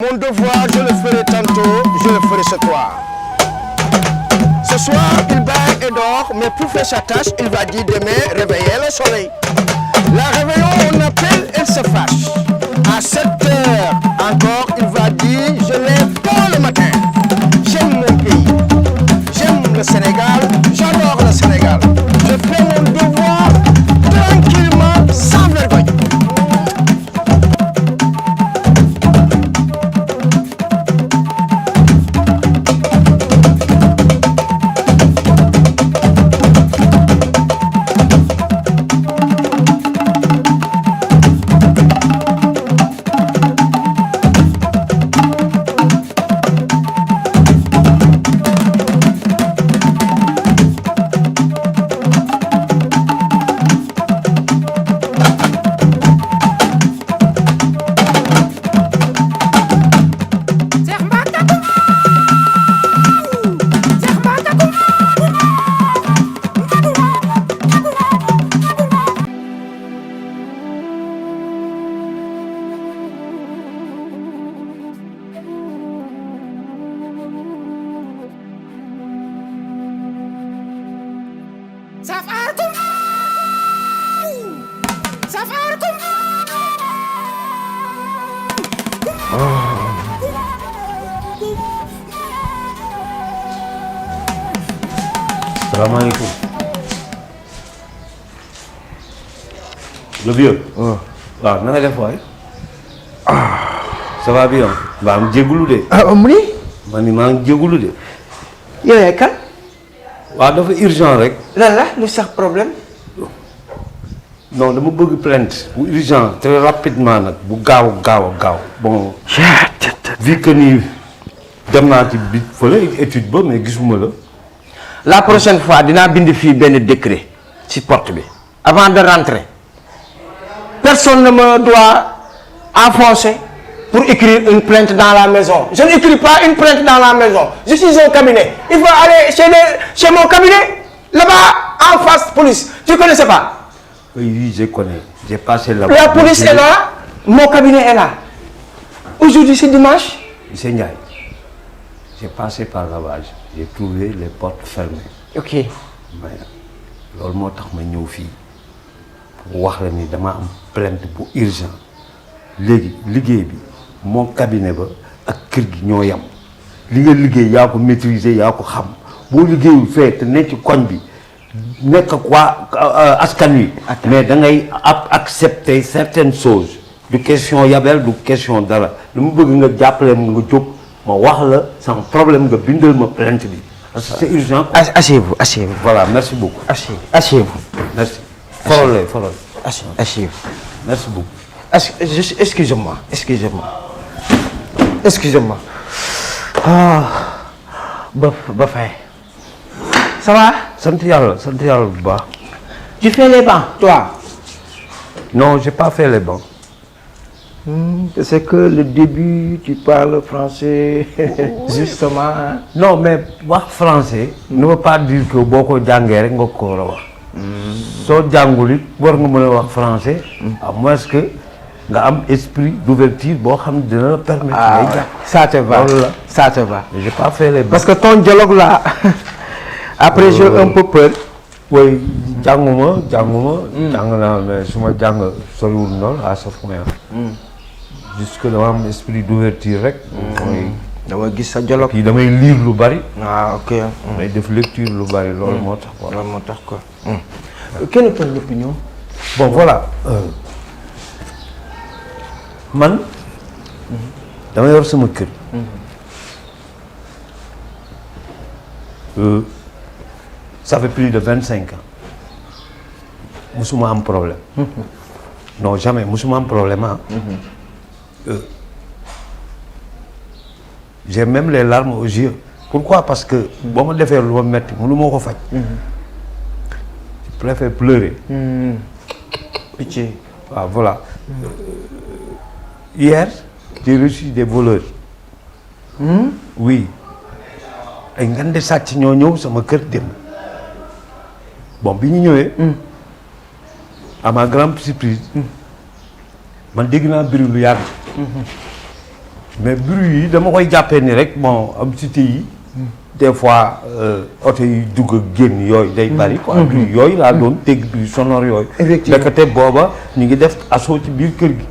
Mon devoir, je le ferai tantôt, je le ferai ce soir. Ce soir, il baille et dort, mais pour faire sa tâche, il va dire demain, réveiller le soleil. La réveillon, on appelle, elle se fâche. À 7 heures encore, il va dire, je lève tôt le matin. J'aime mon pays, j'aime le Sénégal, j'adore le Sénégal. Je fais mon devoir tranquillement, sans vergogne. Salaamaaleykum. Le vieux. waaw na nga def waay. ça va bien. maa ngi jégalu de. mu ni. man maa ngi jégalu de. yow yaay kan. waaw dafa urgent rek. lan la lu sax problème. non dama bëgg plainte bu urgent très rapidement nag bu gaaw bon. vu que ni dem naa ci bi fële étude ba mais gisuma la. La prochaine fois dinaa bind fii benn décret ci porte bi avant de rentrer personne ne me doit enfoncer pour écrire une plainte dans la maison. Je n'écris pas une plainte dans la maison. Je suis un cabinet. Il faut aller chez mon cabinet là-bas en face police. Tu connaissais pas? Oui, je connais. J'ai passé là-bas. La police est là, mon cabinet est là. Aujourd'hui c'est dimanche. Monsieur Ndiaye, j'ai passé par là-bas. J'ai trouvé les portes fermées. Ok. mais loolu moo tax ma ñëw fii wax la ni dama am plainte bu urgent léegi liggéey bi mon cabinet ba ak kër gi ñoo yam li nga liggéey yaa ko maîtriser yaa ko xam boo liggéeyul fee te nekk ci koñ bi nekk quoi askan wi. mais da ngay accepter certaines choses du question yabel du question dara lu mu bëgg nga jàppale nga jóg ma wax la sans problème nga bindal ma plainte bi. C'est urgent. Asseyez-vous. Voilà, merci beaucoup. Asseyez-vous. Merci. Follow. Asseyez-vous. Merci beaucoup. Excusez-moi. Ah, ba fay. Ça va? Sant Yàlla bu baax. Tu fais les bancs, toi? Non, j'ai pas fait les bancs. C'est que le début, tu parles français, justement. Non, mais wax français ne veut pas dire que boo ko jàngee rek nga ko war a wax. soo jàngul it war nga mën a wax français. à moins que nga am esprit d'ouverture boo xam ne dina la permettre. Ça te va. J'ai pas fait les bancs. Parce que ton dialogue là, après j'ai un peu peur. Oui, jànguma. jàng naa mais su ma jàng soriwul noonu à ce point. Jusque dama am esprit d'ouverture rek. dama gis sa dialogue. puis damay lire lu bari. Ok. damay def lecture lu bari loolu moo tax quoi. Quelle est ton opinion? Bon voilà. man. dama yor sama kër. Ça fait plus de 25 ans. musuma am problème. Non jamais musuma am problème ah. J'ai même les larmes aux yeux. Pourquoi? Parce que boo ma defee lu ma metti mënu ma ko faj. Je préfère pleurer. Pitié. Ah voilà. Hier j'ai reçu des voleurs. Oui. ay ngande sàcc ñoo ñëw sama kër dem. Bon bi ñu ñëwee. À ma grande surprise. man dégg naa mbir lu yàgg. mais bruit yi dama koy jàppee ni rek bon am cité yi des fois oto yi dugg ak génn yooyu day bari quoi bruit yooyu laa doon dégg bruit sonore yooyu Effectivement. ndekete booba ñu ngi def assaut ci biir kër gi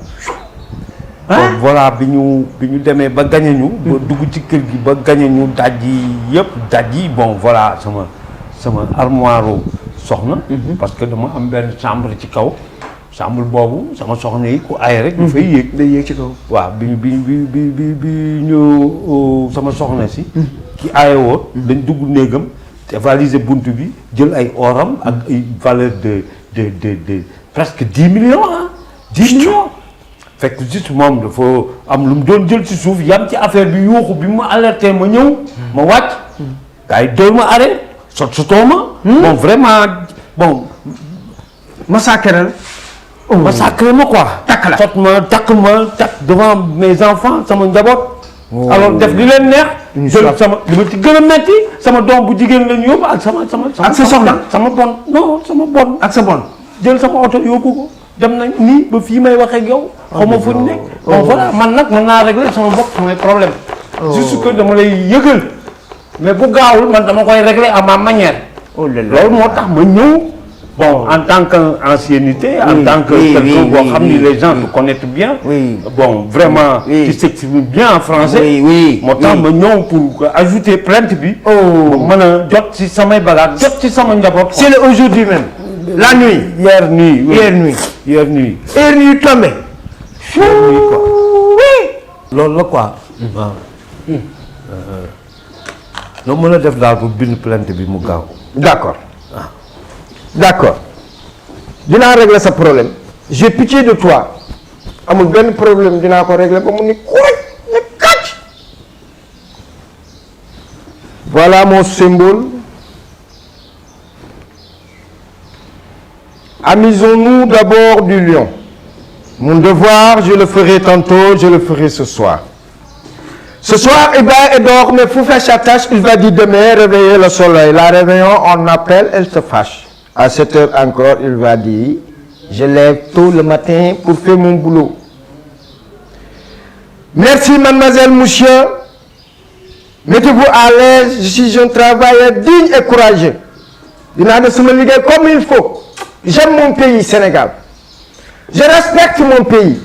donc voilà bi ñu demee ba gañe ñu ba dugg ci kër gi ba gañe ñu daj yi bon voilà sama armoire soxna parce que dama am benn chambre ci kaw chambre boobu sama soxna yi ku aay rek dafay yéeg day yéeg ci kaw. waaw bi ñu sama soxna si ki aaye woon dañ dugg néegam te valiser bunt bi jël ay oram ak ay valeur de presque 10 millions ah 10 millions fekk juste moom dafa am lu mu doon jël ci suuf yam ci affaire bi yuuxu bi ma alerté ma ñëw ma wàcc gars yi doy ma arrêt sotoo ma bon vraiment bon massacre massacré ma quoi takk ma devant mes enfants sama njaboot alors def li leen neex jël sama li ma ci gën a metti sama doom bu jigéen lañu yóbbu ak sama ak sa soxna sama bon non sama bon ak sa bon jël sama oto yóbbu ko dem nañ nii ba fii may waxee ak yow xaw ma fu ñu nekk bon voilà man nag mën naa régler sama bopp samay problème juste que dama lay yëgal mais bu gaawul man dama koy régler à ma manière loolu moo tax ma ñëw bon en tant qu'ancienneté en tant que quelqu'un boo xam ni les gens te connaissent bien bon vraiment qui s'exprime bien en français moo tax ma ñëw pour ajouter plainte bi ma mën a jot ci samay bagages jot ci sama njaboot c'est le aujourd'hui même la nuit hier nuit tombé loolu la quoi waaw loo mën a def daal pour bind plainte bi mu gaaw d'accord dinaa régler sa problème j'ai pitié de toi amul benn problème dinaa ko régler ba mu ni kuréj ne kàcc voilà mon symbole amusons-nous d'abord du lion mon devoir je le ferai tantôt je le ferai ce soir il bat et dort mais pour faire sa tâche il va dire demain réveiller le soleil la réveillon on appelle elle se fâche à 7 heures encore il va dire je lève tôt le matin pour faire mon boulot merci mademoiselle monsieur mettez-vous à l'aise je suis un travailleur digne et courageux dinaa def sama liggéey comme il faut j'aime mon pays Sénégal je respecte mon pays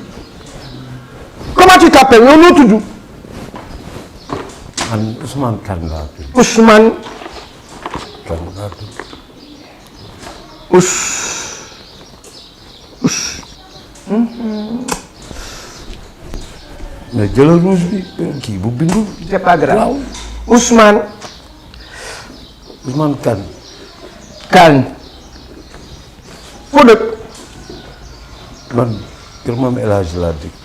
comment tu t'appelles yow noo tudd man Ousmane Kane laa tudd Ousmane Kane laa tudd mais jëlal rouge bi kii bu bindu c'est pas grave Ousmane Kane foo dëkk man kër Maam El Hadj laa dëkk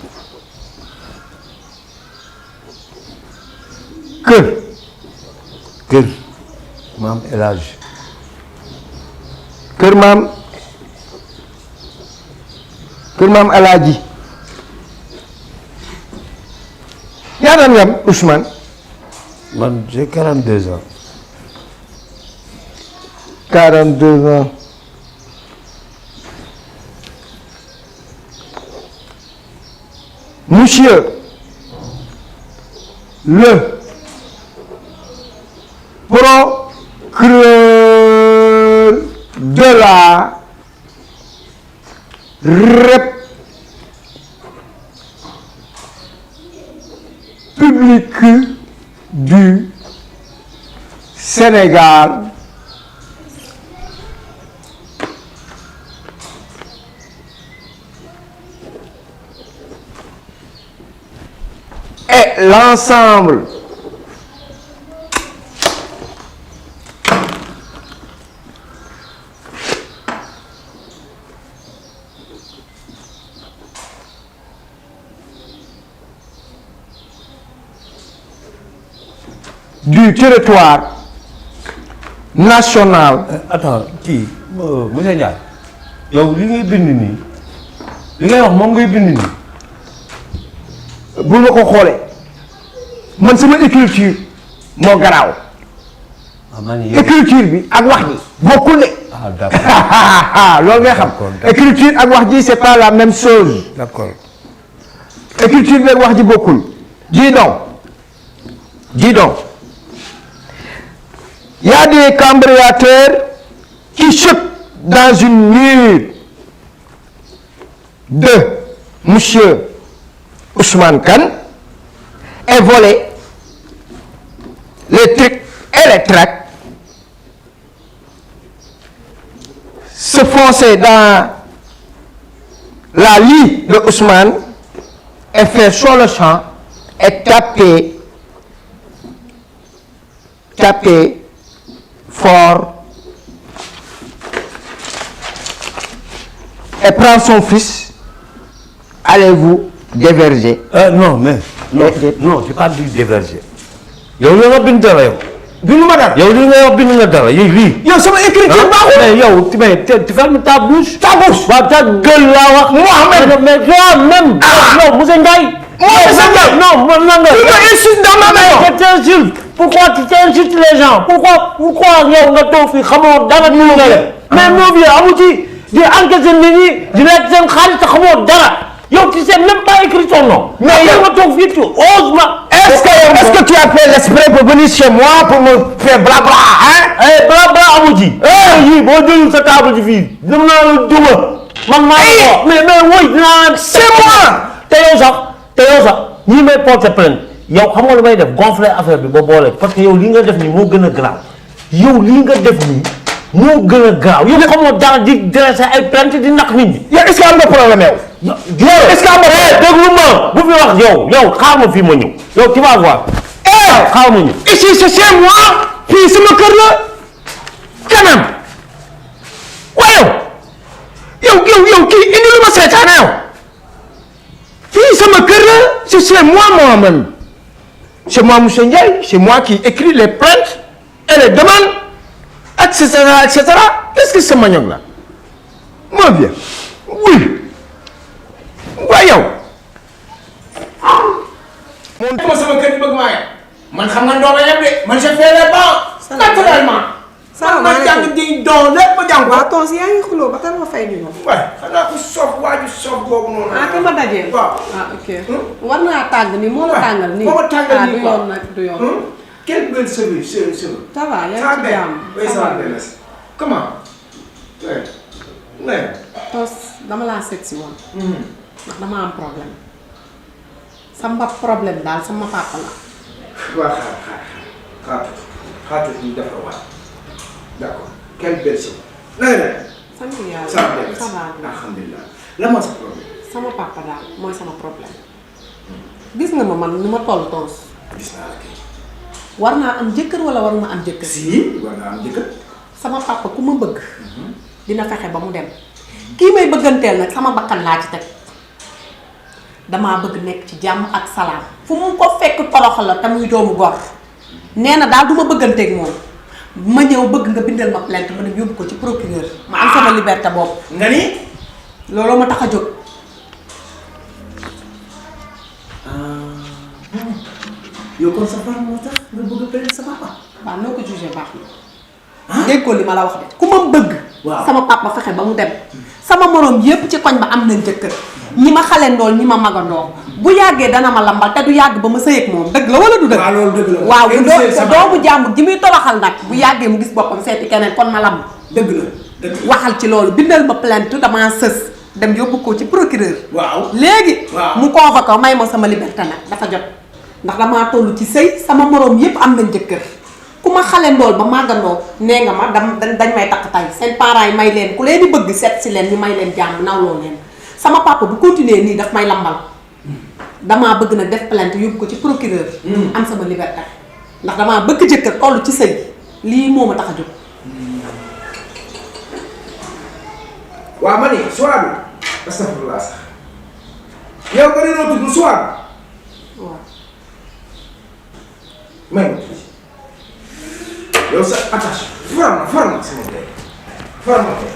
kër Maam El Hadj kër maam El Hadji ñaata nga am Ousmane man j'ai 42 ans 42 ans monsieur le procureur de la République du Sénégal et l'ensemble du territoire national. Attends kii monsieur Ndiaye yow li ngay bind nii li ngay wax moom ngay bind nii. bu ma ko xoolee man sama écriture moo garaaw. écriture bi ak wax ji bokkul de. ah d'accord loolu ngay xam. écriture ak wax ji c'est pas la même chose. d'accord. écriture bi ak wax ji bokkul Dis donc. Il y a des cambriateurs qui chutent dans une mur de monsieur Ousmane Kane et volent les trucs et les tracts, se foncer dans la lie de Ousmane et faire sur le champ et taper fort et prendre son fils. Allez-vous déverger? Non mais non c'est pas du déverger. yow li nga bind dara yow. bindu ma dara. yow li nga wax bind nga dara lii. yow sama écriture baaxul. mais yow tu fermes ta bouche. ta bouche. waaw ta gueule laa wax. Mohamed. mais toi-même. non monsieur Ndiaye. Monsieur Ndiaye. non man nga. tu m'insultes dans ma maison. je t'insulte. pourquoi tu insultes les gens. pourquoi yow nga toog fii xamoo dara ñu nga def. mais moo bi amu ci di encaisser nit ñi di lekk seen xaalis te xamoo dara. yow tu sais même pas écrire ton nom. mais yow nga toog fii tu oses ma. est-ce que tu as fait l'exprès pour venir chez moi pour me faire blabla hein? blabla amu ci. yii boo jëlul sa table ji fii dem naa la duma. man maa ko mais woy dinaa. c'est moi. te yow sax ñi may porter plainte yow xam nga lu may def gonfler affaire bi ba boole parce que yow li nga def nii moo gën a grave yow li nga def nii moo gën a grave yow xamoo dara di dresser ay plainte di nax nit ñi. yow est-ce que am nga problème yow. est-ce que am nga déglu ma bu fi wax yow xaar ma fii ma ñëw yow tu vas voir. xaar ma ñëw. ici c'est chez moi. fii sama kër la. quand même. waaye yow kii indi lu ma seetaane yow. fii sama kër la c'est chez moi moi-même. c'est moi monsieur Ndiaye c'est moi qui écris les plaintes et les demandes et cetera et cetera. qu'est-ce que c'est manioc là. moo bien oui. waaye yow. moom sama kër gi bëgg maa yem. man xam nga ndoo ma yem de man je fais les bancs naturellement. man jàng di doon lépp ma jàng ko. waaw tonton yaa ngi xuloo ba kan nga fay ñu. waaye xanaa ko soof waaju soof boobu noonu. ka ma dajeel. waaw ok. war naa tàng nii moo la tàngal nii. moo ma tàngal nii du yoon nag du yoon. quelle belle cheveux. ça va yaa ngi ci jàmm. ça va comment. tos dama laa seet si woon. ndax dama am problème. sama problème daal sama papa la. waaw xaar ñu def la waat d'accord quelle belle cheveux. na nga def. sant yàlla ça va alhamdulilah. lan moo sa problème. sama papa daal mooy sama problème. gis nga ma man ni ma toll tos. gis naa la kay. war naa am jëkkër wala waruma am jëkkër. si war naa am jëkkër. sama papa ku ma bëgg. dina fexe ba mu dem. kii may bëgganteel nag sama bakkan laa ci teg. damaa bëgg nekk ci jàmm ak salaam. fu mu ko fekk toroxal la te muy doomu gor. nee na daal du ma bëgganteeg moom. ma ñëw bëgg nga bindal ma plainte ma dem yóbbu ko ci procureur. ma am sama liberté bopp. nga ni. looloo ma tax a jóg. yow kon sa femme moo tax nga bëgg a plainte sa papa. waaw noo ko jugé baax na. dégg ko li ma la wax de ku ma bëgg. waaw sama papa fexe ba mu dem. sama moroom yépp ci koñ ba am nañ jëkkër. ñi ma xale ndool ñi ma magandoo. bu yàggee dana ma lambal te du yàgg ba ma sëyeeg moom dëgg la wala du dëgg. waaw loolu dëgg la waaw bu doomu jàmbur ji muy toroxal nag bu yàggee mu gis boppam seeti keneen kon ma lamb. dëgg la dëgg la. waxal ci loolu bindal ma plainte damaa sës dem yóbbu ko ci procureur. waaw léegi. waaw mu convoqué may ma sama liberté nag dafa jot. ndax damaa toll ci sëy sama moroom yépp am nañ jëkkër ku ma xale ndool ba màggandoo nee nga ma dañ may takk tay seen parents yi may leen ku leen di bëgg seet si leen ñu may leen jàmm nawloo leen sama papa bu continuer nii daf may lambal damaa bëgg nag def plainte yóbbu ko ci procureur. am sama liberté ndax damaa bëgg jëkkër toll ci sëy lii moo ma tax a jóg. waaw ma ne Souadou astafurlah sax yow nga ne noo tudd Souadou. waaw. may ma tuuti yow sa attache far ma sama mbéy far ma ko.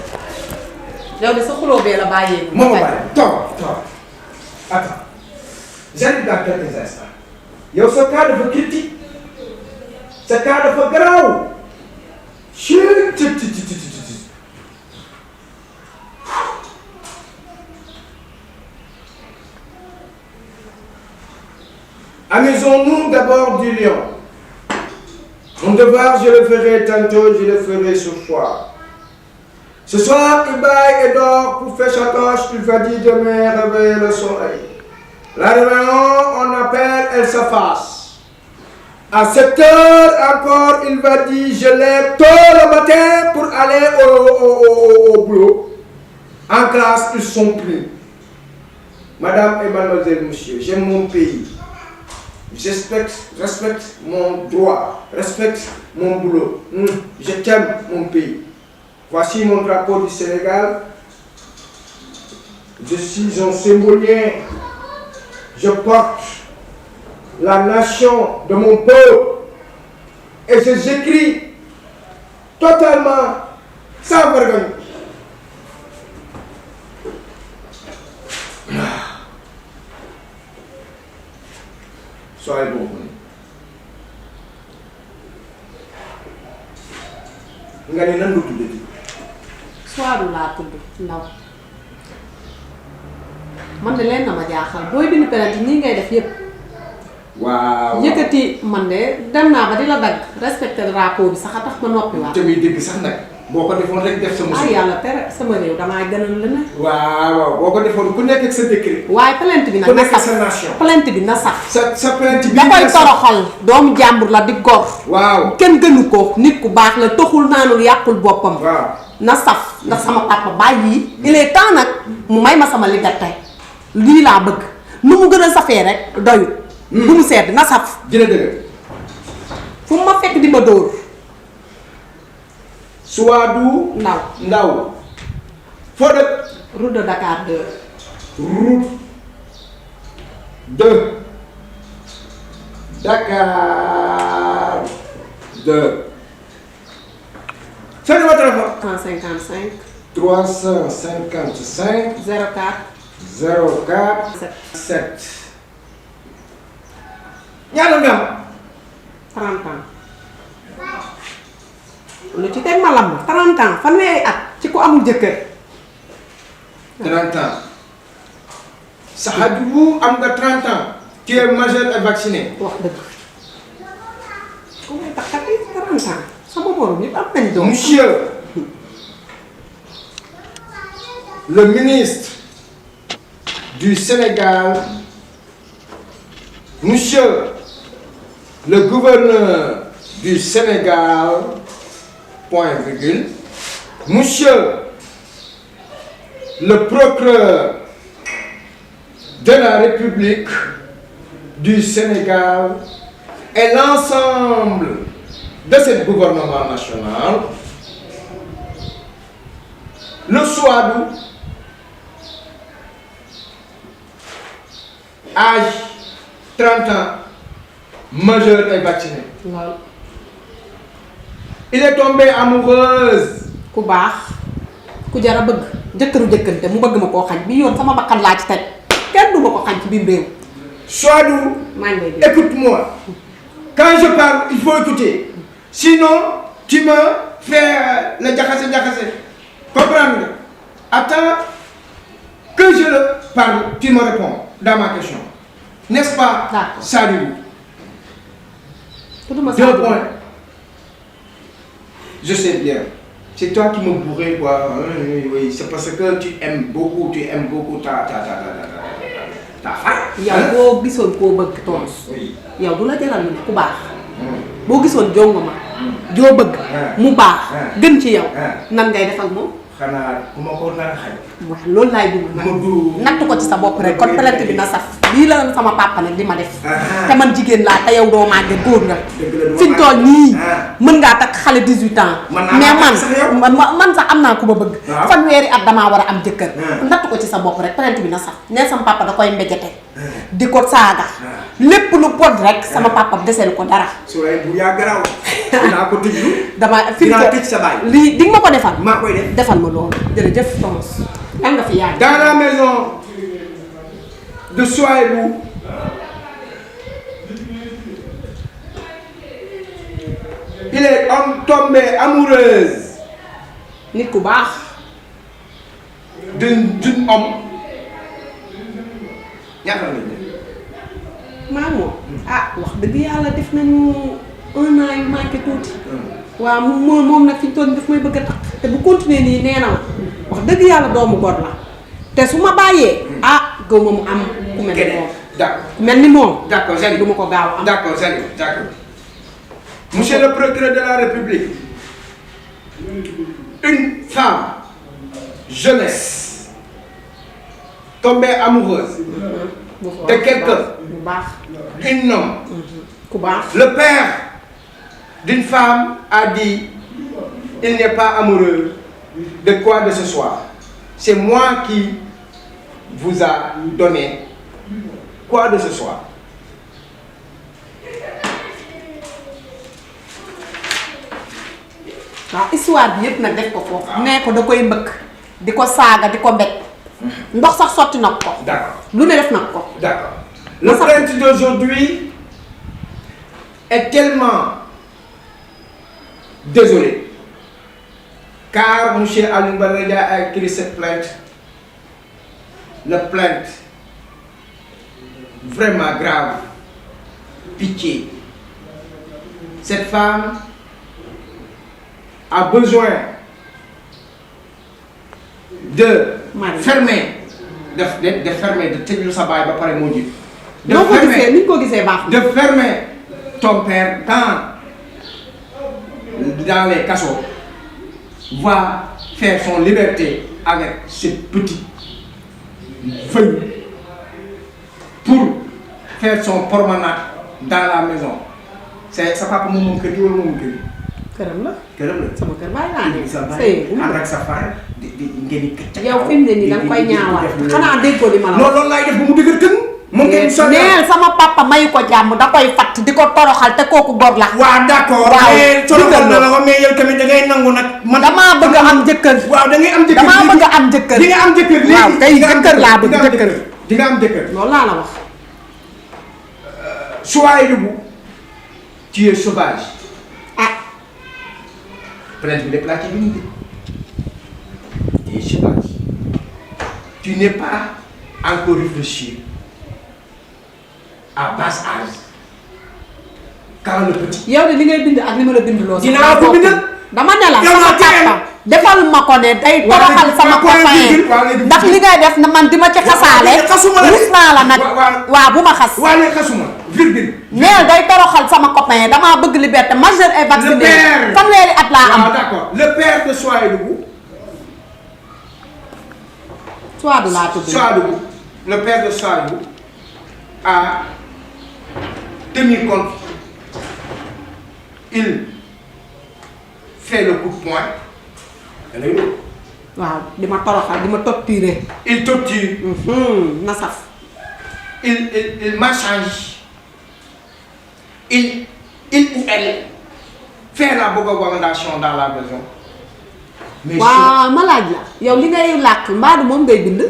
yow de sa xuloo bee la bàyyee. moo ma bàyyi toog attends j'arrive dans quelques instants yow sa cas dafa critique sa cas dafa garaaw. Amis d'abord du lion. Mon devoir, je le ferai tantôt, je le ferai ce soir. Ce soir, il baille et dort pour faire sa tâche, il va dire demain réveiller le soleil. La réveillon, on appelle, elle s'efface. À 7 heures encore, il va dire je lève tôt le matin pour aller au boulot. En classe, ils sont pris. Madame et mademoiselle, monsieur, j'aime mon pays. Respecte mon droit, respecte mon boulot. Je t'aime mon pays. Voici mon drapeau du Sénégal. Je suis un symbolier. Je porte la nation de mon peuple. Et j'écris totalement sans vergogne. Soyez bon. Nga ne nan nga tuddati. Soiru laa tudd ndaw man de leen na ma jaaxal booy bind plainte nii ngay def yëpp. waaw yëkkati man de dem naa ba di la dagg respecté drapeau bi sax a tax ma noppi waat. te muy dégg sax nag boo ko defoon rek def sa musiba. ah yàlla tere sama réew damaa gënal la ne. waaw boo ko defoon ku nekk ak sa décret. waaye plainte bi nag ku na nekk ak sax sa nation. plainte bi na sax. sa plainte bi da koy toroxal doomu jàmbur la di gor. waaw kenn gënu ko nit ku baax la toxul naanul yàqul boppam. waaw na saf ndax sama papa bàyyi il est temps nag mu may ma sama liberté lii laa bëgg nu mu gën a safee rek doyut. bu mu sedd na saf. jële dëgg. fu mu ma fekk di ma dóor. Souadou Ndaw foo dëkk. route de Dakar 2. route de Dakar 2. Seen numéro téléphone. 155. 355. 04. 04. 7. ñaata nga am. 30 ans. lu ci teg ma lamb 30 ans fanweeri at ci ku amul jëkkër. 30 ans. Saxaadu am nga 30 ans. tu es majeur et vacciné. wax dëgg. ku may taxati 30 ans sama morom yëpp am nañ doom. Monsieur le ministre du Sénégal, Monsieur le gouverneur du Sénégal, point virgule, Monsieur le procureur de la République du Sénégal et l'ensemble de ce gouvernement national, le Souadou, âge 30 ans, majeur et vacciné. lool Il est tombé amoureuse. ku baax ku jar a bëgg jëkkëru jëkkante mu bëgg ma koo xañ bi yoon sama bakkan laa ci teg kenn du ma ko xañ ci biir réew. Souadou, maa ngi lay dégg. écoute-moi. Quand je parle, il faut écouter. Sinon, tu me fais le jacassé. Comprends? Attends que je le parle, tu me réponds dans ma question. N'est-ce pas? D'accord. Salut. tudduma 2 points. Je sais bien. C'est toi qui me bourrais, quoi. Oui, c'est parce que tu aimes beaucoup ta femme. yow boo gisoon koo bëgg toos Oui. yow du la jaral ni ku baax boo gisoon jongo ma joo bëgg mu baax gën ci yow nan ngay def ak moom. xanaa ku ma ko nar a xañ. waaw loolu laay dugg nag natt ko ci sa bopp rek kon plainte bi na saf lii la sama papa nag di ma def te man jigéen laa te yow doo màgget góor nga fi ñu toll nii mën ngaa takk xale 18 ans mais man sax am naa ku ma bëgg fanweeri at damaa war a am jëkkër natt ko ci sa bopp rek plainte bi na saf nee sama papa da koy mbéjete di ko saaga lépp lu bon rek sama papa deseel ko dara su lay bu yaa garaaw dinaa ko tëjlu dama fi dinaa tëj sa baay lii di nga ma ko defal maa koy def defal ma loolu jërëjëf Thomas lan nga fi yàgg dans la maison de Souadou il est tombé amoureuse nit ku baax d'un homme ñaata la maa moom ah wax dëgg yàlla def nañu 1 an yu manqué tuuti. waaw moom nag fi ñu toll daf may bëgg a takk te bu continuer nii nee na ma wax dëgg yàlla doomu góor la te su ma bàyyee. ah gëw ma mu am ku mel ni moom. d'accord mel ni moom. d'accord du ma ko gaaw am. d'accord d'accord. Monsieur le procureur de la République, une femme jeunesse tombée amoureuse de quelqu'un, bu baax. un homme, ku baax. le père d'une femme a dit il n'est pas amoureux de quoi de ce soir. C'est moi qui vous a donné quoi de ce soir. waaw histoire bi yëpp nag def ko foofu. nee ko da koy mbëkk di ko saaga di ko mbéj. ndox sax sotti na ko. D'accord. lu ne def na ko. D'accord. Le plainte d'aujourd'hui est tellement désolé car M. Alioune Badara Ndiaye a écrit cette plainte. La plainte vraiment grave. Pitié. Cette femme a besoin de fermer de fermer de tëjlu sa baay ba pare moo ji. de fermer ni ñu ko gisee baax de fermer ton père dans les cassots va faire son liberté avec cette petite feuille pour faire son promenade dans la maison. C'est sa papa moom kër gi wala moom kër gi. këram la. këram la sama kër bàyyi naa ne. sa baay ànd ak sa far di ngeen di kër. yow fi mu ne nii da nga koy ñaawal xanaa déggoo li ma la wax. loolu laay def ba mu dëgër kën. moom ngeen sonn neel sama papa mayu ko jàmm da koy fatt di ko toroxal te kooku gor la. waaw d'accord. waaw mais toroxal na la ko mais yow tamit da ngay nangu nag. man damaa bëgg a am jëkkër. waaw da ngay am jëkkër damaa bëgg a am jëkkër. di nga am jëkkër léegi. waaw kay jëkkër laa bëgg jëkkër. di nga am jëkkër. loolu laa la wax. Souaïbou, tu es sauvage. ah. Plainte bi lépp laa ci bind. Tu es sauvage. Tu n'es pas encore réfléchi à bas âge. Quand le petit. yow de li ngay bind ak li ma la bind loo. dinaa ko bind. dama ne la sama papa defal ma ko ne day toroxal sama copain ndax li ngay def na man di ma ci xasaale. rus naa la nag. waaw bu ma xas. waaw léegi xasuma virgule. neel day toroxal sama copain damaa bëgg liberté majeur et vacciné. fanweeri at laa am. waaw d'accord le père de Souaïbou. Souadou laa tudd. Souaïbou le père de Souaïbou a tenu compte. Il fait le coup de poing. waaw di ma toroxal di ma torturer. Il torture. na saf. Il m'archange. Il ou elle fait la bogobondation dans la maison. Mais waaw ma laaj la yow li ngay làkk mbaadu moom ngay bind.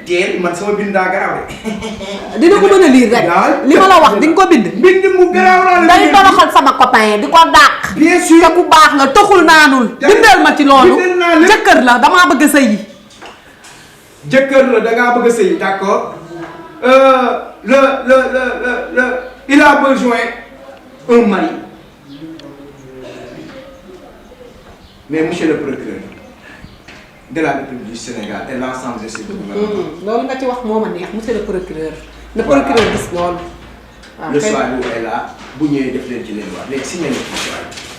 déet man sama bind daa garaaw de. dina ko mën a lire rek. li ma la wax di nga ko bind. bind mu garaaw laa la day toroxal sama copain di ko dàq. bien sûr te ku baax la toxul naanul. bindal ma ci loolu. jëkkër la damaa bëgg a sëyi. jëkkër la dangaa bëgg a sëyi d'accord. Il a besoin un mari. Mais monsieur le procureur de la République du Sénégal et l'ensemble de ses gouvernements. loolu nga ci wax moo ma neex monsieur le procureur. le procureur gis loolu. waaw le Souaïbou est là bu ñëwee def leen ci leen wax léegi signé na fii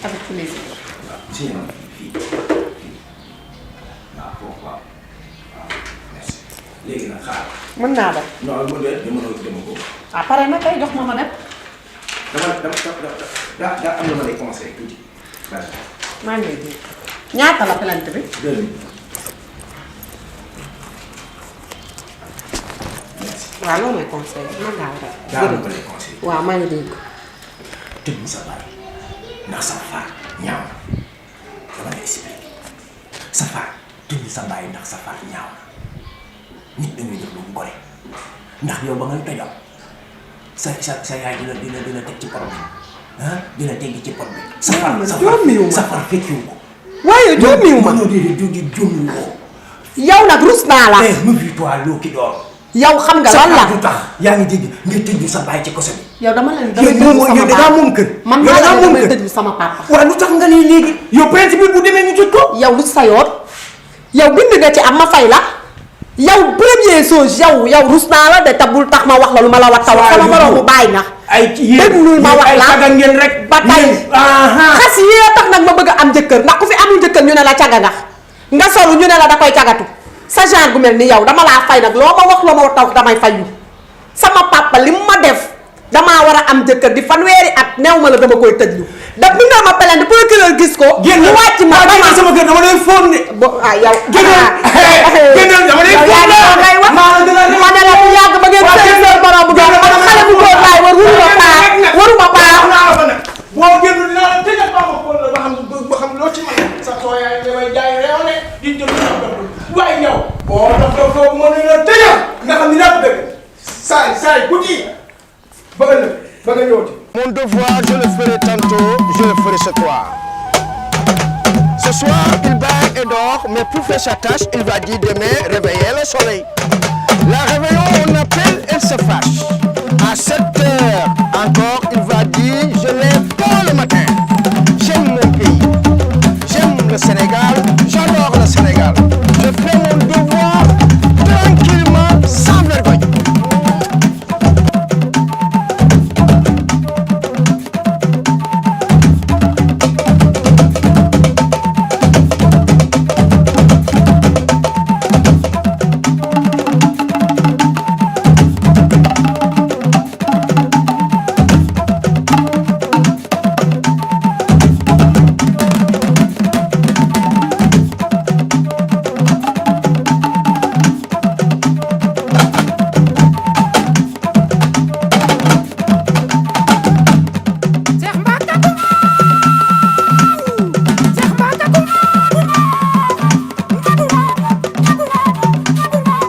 avec plaisir. waaw signé na fii waaw foofu waaw merci léegi nag xaar. mën naa def. non ma de dama ko. ah pare na kay jox ma def. daa am na ma lay conseil tuuti. maa ngi lay dégg. ñaata la plainte bi. 2 minutes. merci. waaw loolu mooy conseil ma gaaw rek. daa am ma lay conseil. waaw maa ngi dégg. tëj sa baay ndax sa far ñaaw na dama lay expliquer sa far tëj sa baay ndax sa far ñaaw na nit da ngay def lu mu gore ndax yow ba ngay tojam sa yaay dina teg ci pot bi ah dina teggi ci pot bi. sa far fekkiwu ko. waaye jommiwu ma. non déedéet jommiwu ko. yow nag rus naa la. me vis toi loo ki door. yow xam nga lan la sa tax yaa ngi dégg nga tëj sa baay ci koso bi. yow dama leen yow damay da ngaa moom kër. man yow maa da ngaa la moom damay kër. tëju sama papa. waaw lu tax nga ni léegi yow principe bi bu demee ñu tëj ko. yow lu sa yoon yow bind nga ci am ma fay la yow première chose yow rus naa la de te bul tax ma wax la lu ma la wax taw sama moroomu bàyyi nga. ay yéen déglul ma wax la ay caga ngeen rek. ba tey xas yi tax nag ma bëgg a am jëkkër ndax ku fi amul jëkkër ñu ne la caga nga solu ñu ne la da koy cagatu sa genre gu mel ni yow dama laa fay nag loo ma wax loo ma taw damay fayu sama papa li mu ma def damaa war a am jëkkër di fanweeri at new ma la dama koy tëjlu da bi nga ma pelende procureur gis ko. génn mu wàcc ma génn sama kër dama lay fóon de. yow. génnal dama lay fóon de. ma ne la bu yàgg ba ngeen sëy seen borom bu doon man xale bu góor laay waruma paa. boo génn dinaa la tëjal ba ma xool la ba xam loo ci mën sa tooyaay damay jaay réew ne di jël waaye yow boo dof mën na la tëjal nga xam ni lépp dëgg saay guddi ba ëllëg ba nga ñëwati. Mon devoir, je le ferai tantôt, je le ferai ce soir. Ce soir, il baille et dort, mais pour faire sa tâche, il va dire demain, réveiller le soleil. La réveillon, on appelle, elle se fâche. À 7 heures encore, il va dire,